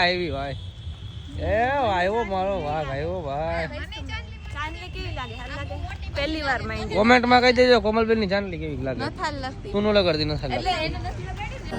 આવી ભાઈ એ આવ્યો મારો વાઘ આવ્યો ભાઈ ચાંદલી કેવી લાગે? હાલ લાગે? પહેલી વાર માં કોમેન્ટ માં કહી દેજો કોમલબેન ની ચાંદલી કેવી લાગે. નથી હાલ લાગતી. તું નો લગાડતી નથી હાલ એટલે એને નથી લગાડી ને.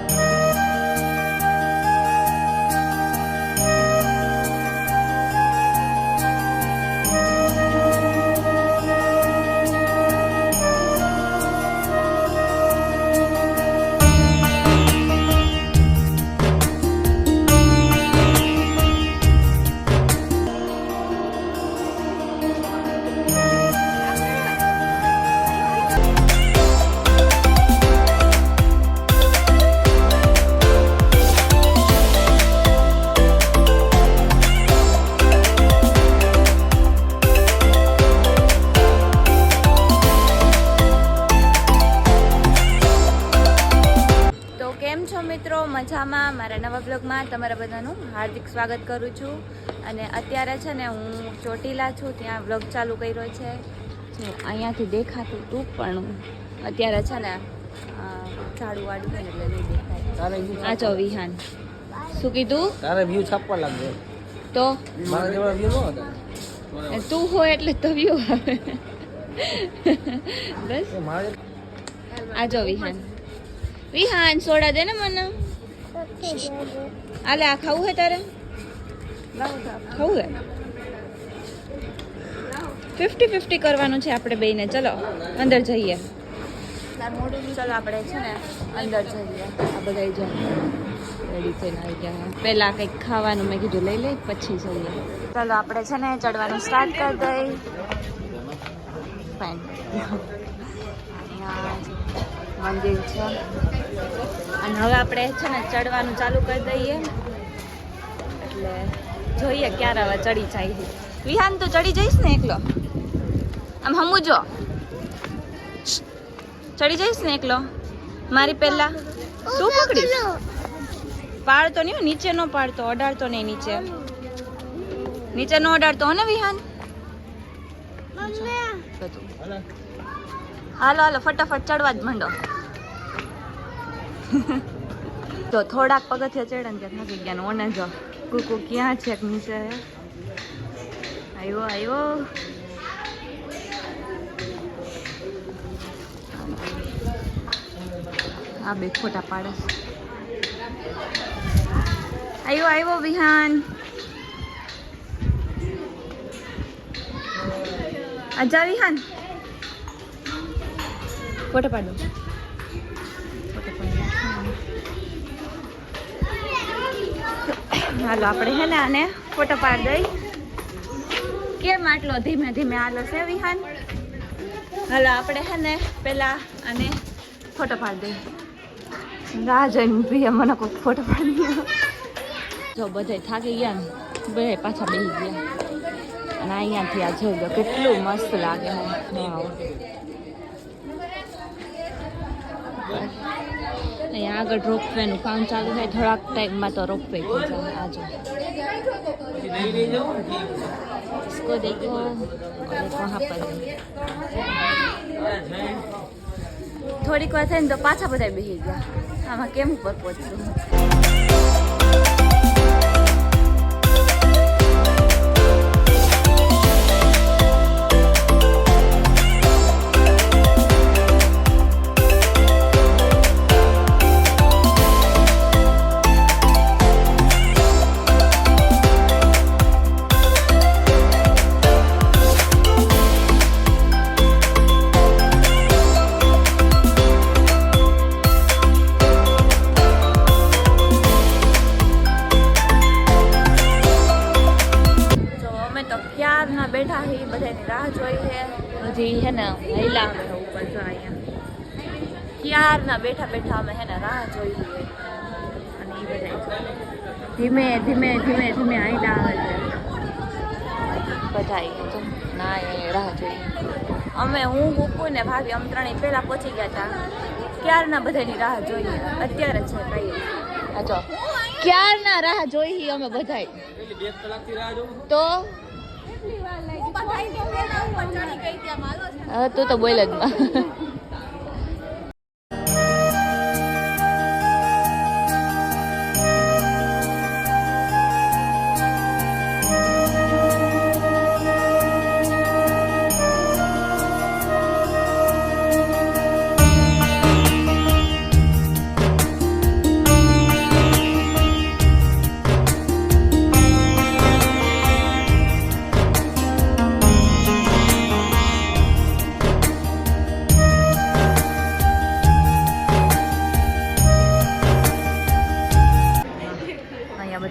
મિત્રો મજામાં મારા નવા બ્લોગમાં તમારા બધાનું હાર્દિક સ્વાગત કરું છું. અને અત્યારે છે ને હું ચોટીલા છું, ત્યાં બ્લોગ ચાલુ કર્યો છે. જો અહીંયાથી દેખાતું તું પણ અત્યારે છે ને ઝાડું વાળું છે ને એટલે નહીં દેખાય. આ જો વિહાન શું કીધું? તારે વ્યૂ છાપવા લાગશે તો મારા જેવા વ્યૂ ન હતા. તું હોય એટલે તો વ્યૂ આવે. બસ આ જો વિહાન વિહાન સોડા દે ને મને. આલે આ ખાવું હે તારે? ખાવું હે? 50-50 કરવાનું છે આપણે બેયને. ચલો અંદર જઈએ. ચલો આપણે છે ને અંદર જઈએ. આ બધા જો રેડી થઈને આવી ગયા. પહેલા કંઈક ખાવાનું મેં કીધું લઈ લે પછી જઈએ. ચલો આપણે છે ને ચડવાનું સ્ટાર્ટ કરી દઈએ. ફાઇન. મંદિર છે અને હવે આપણે છે ને ચડવાનું ચાલુ કરી દઈએ. એટલે જોઈએ ક્યારે હવે ચડી જાય. વિહાન તું ચડી જઈશ ને એકલો? આમ સમજો ચડી જઈશ ને એકલો? મારી પહેલા તું પકડીશ. પાડતો નહીં, નીચે નો પાડતો, અડાડતો નહીં નીચે. નીચે નો અડાડતો હો ને વિહાન? હાલો હાલો ફટાફટ ચડવા જ માંડો. તો થોડાક પગથિયા ચડ્યા ને ક્યાંક નથી ગયા. ઓને જો કુકુ ક્યાં છે નીચે? આવ્યો આવ્યો. આ બે ફોટા પાડે. આવ્યો આવ્યો વિહાન. આજા વિહાન ફોટો પાડો. હાલો આપણે હે ને આને ફોટો પાડી દઈ. કેમ આટલો ધીમે ધીમે હાલો છે વિહાન? હાલો આપણે હે ને પેલા આને ફોટો પાડી દઈ. રાહ જોઈને પ્રિય મને કોઈ ફોટો પાડી દો. જો બધા થાકી ગયા ને બધા પાછા બેસી ગયા. અને અહીંયાથી આ જોઈ લો કેટલું મસ્ત લાગે. અહીંયા આગળ રોપવે નું કામ ચાલુ થાય. થોડાક ટાઈમમાં તો રોપવે થઈ જાય. આજો इसको देखो और देखो वहाँ पर. થોડીક વાર થાય ને તો પાછા બધા બેસી ગયા. આમાં કેમ ઉપર પહોંચશું? બેઠા હી બધાની રાહ જોઈ છે. હજી હે ને હેલા અમે ઉપર જો અહીંયા ક્યારના બેઠા બેઠા અમે હે ને રાહ જોઈ છે. અને એ બધા ધીમે ધીમે ધીમે ધીમે હેલા આવે છે બધા. તો ના એ રાહ જોઈ. અમે હું ગુકુ ને ભાભી અમે ત્રણેય પહેલા પહોંચી ગયા હતા. ક્યારના બધાની રાહ જોઈએ. અત્યારે છે કઈ જો ક્યારના રાહ જોઈ અમે બધાય. તો તું તો બોલ જ માં.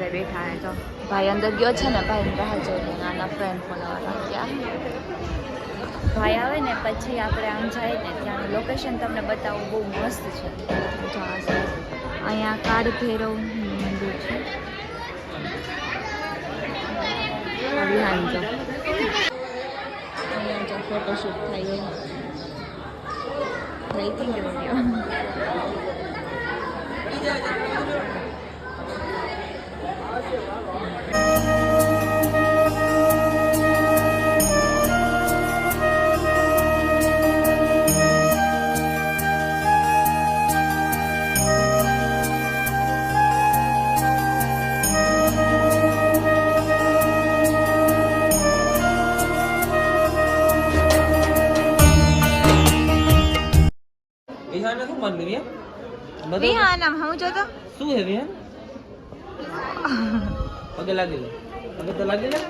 બધા બેઠા હે. તો ભાઈ અંદર ગયો છે ને, ભાઈની રાહ જોઈને આના ફ્રેન્ડ બોલાવવા ત્યાં. ભાઈ આવે ને પછી આપણે આમ જાય ને ત્યાંનું લોકેશન તમને બતાવું, બહુ મસ્ત છે. જો આ છે, અહીંયા કાળ ભૈરવ મંદિર છે. વિહાન જો અહીંયા જો ફોટોશૂટ થાય થઈ ગયો. વિહાન શું માનવી વિહાન આમ હું જો તો શું હે વિહાન પગે લાગી લે, પગે તો લાગી લે.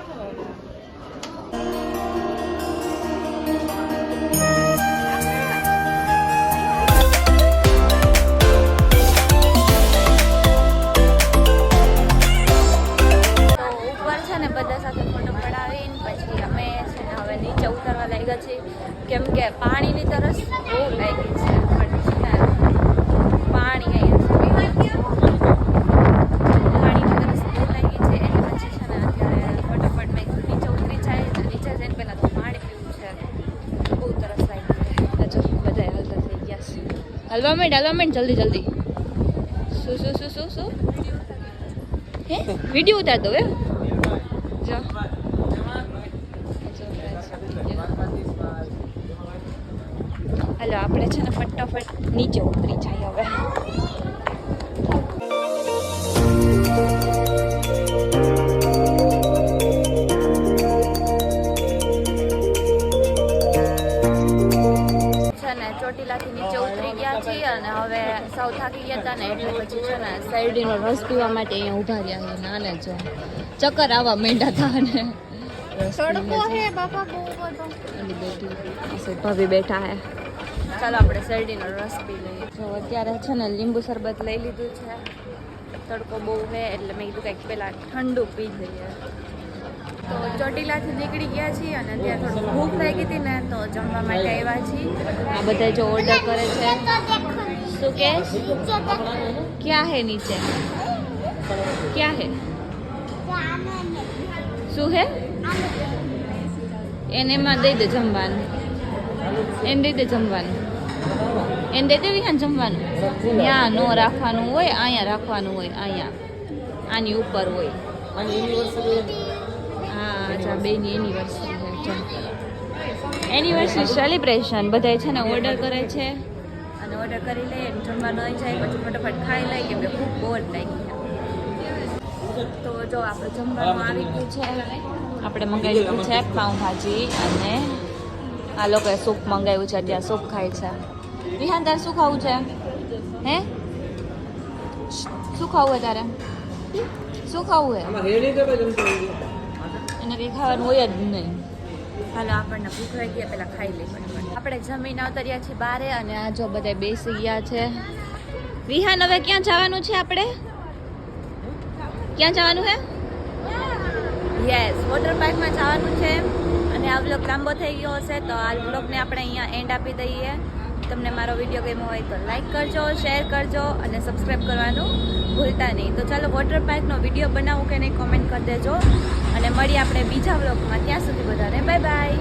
બધા સાથે ફોટો પડાવીને પછી અમે છે ને હવે નીચે ઉતરવા લાગ્યા છીએ, કેમ કે પાણીની તરસ બહુ લાગી છે. પણ છે ને પાણી પાણીની તરસ બહુ લાગી છે એટલે પછી છે ને અત્યારે ફટાફટ મેં નીચે ઉતરી જાય તો નીચે જઈને પહેલાં તો પાણી પીવું છે, બહુ તરસ લાગી છે. હજુ બધા હાલતા થઈ ગયા છે. હલવા માંડ જલ્દી જલ્દી. શું હે વિડીયો ઉતાર દો હે. જો હાલો આપણે છે ને ફટાફટ નીચે ઉતરી જાય હવે. છે ને ચોટીલાથી નીચે ઉતરી ગયા છીએ અને હવે સૌ થાકી ગયા હતા ને એટલે પછી છે ને શેરડીનો રસ પીવા માટે અહીંયા ઊભા રહ્યા છે. નાને જો ચક્કર આવવા માંડ્યા હતા ને તડકો હે બાપા બહુ બધો. અને બેઠી ભાભી બેઠા હે. ચાલો આપણે શેરડીનો રસ પી લઈએ. તો અત્યારે છે ને લીંબુ શરબત લઈ લીધું છે. તડકો બહુ હે એટલે મેં કીધું કંઈક પહેલાં ઠંડુ પી લઈએ. તો ચોટીલાથી નીકળી ગયા છીએ અને ત્યાં થોડું ભૂખ લાગી હતી ને તો જમવા માટે આવ્યા છીએ. આ બધા જો ઓર્ડર કરે છે. શું કે ક્યાં હે નીચે ક્યાં હે શું હે એને એમાં દઈ દે જમવાનું. એને દઈ દે જમવાનું. એને દઈ દેવી હા જમવાનું. ત્યાં નો રાખવાનું હોય, અહીંયા રાખવાનું હોય. અહીંયા આની ઉપર હોય. હા અચ્છા બેની એનિવર્સરી છે. એનિવર્સરી સેલિબ્રેશન બધા છે ને ઓર્ડર કરે છે અને ઓર્ડર કરી લે જમવાનું આવી જાય પછી ફટાફટ ખાઈ લે કેમ કે ખૂબ બોર લાગી. તો જો આપણે જમવાનું આવી ગયું છે. આપણે મંગાવી લીધું છે પાઉંભાજી અને આ લોકોએ સૂપ મંગાવ્યું છે. ત્યાં સૂપ ખાય છે. વિહાન તારે શું ખાવું છે હે? શું ખાવું હે તારે? શું ખાવું હે? એને કંઈ ખાવાનું હોય જ નહીં. હાલો આપણને ભૂખ લાગી ગયા પહેલાં ખાઈ લઈએ ફટાફટ. આપણે જમીન ઉતર્યા છીએ બારે અને આ જો બધા બેસી ગયા છે. વિહાન હવે ક્યાં જવાનું છે આપણે? ક્યાં જવાનું છે? યસ વોટર પાર્કમાં જવાનું છે. અને આ વ્લોગ લાંબો થઈ ગયો હશે તો આ વ્લોગને આપણે અહીંયા એન્ડ આપી દઈએ. તમને મારો વિડીયો ગમ્યો હોય તો લાઈક કરજો, શેર કરજો અને સબસ્ક્રાઈબ કરવાનું ભૂલતા નહીં. તો ચાલો વોટર પાર્કનો વિડીયો બનાવું કે નહીં કોમેન્ટ કરી દેજો અને મળીએ આપણે બીજા વ્લોગમાં. ત્યાં સુધી બધાને બાય બાય.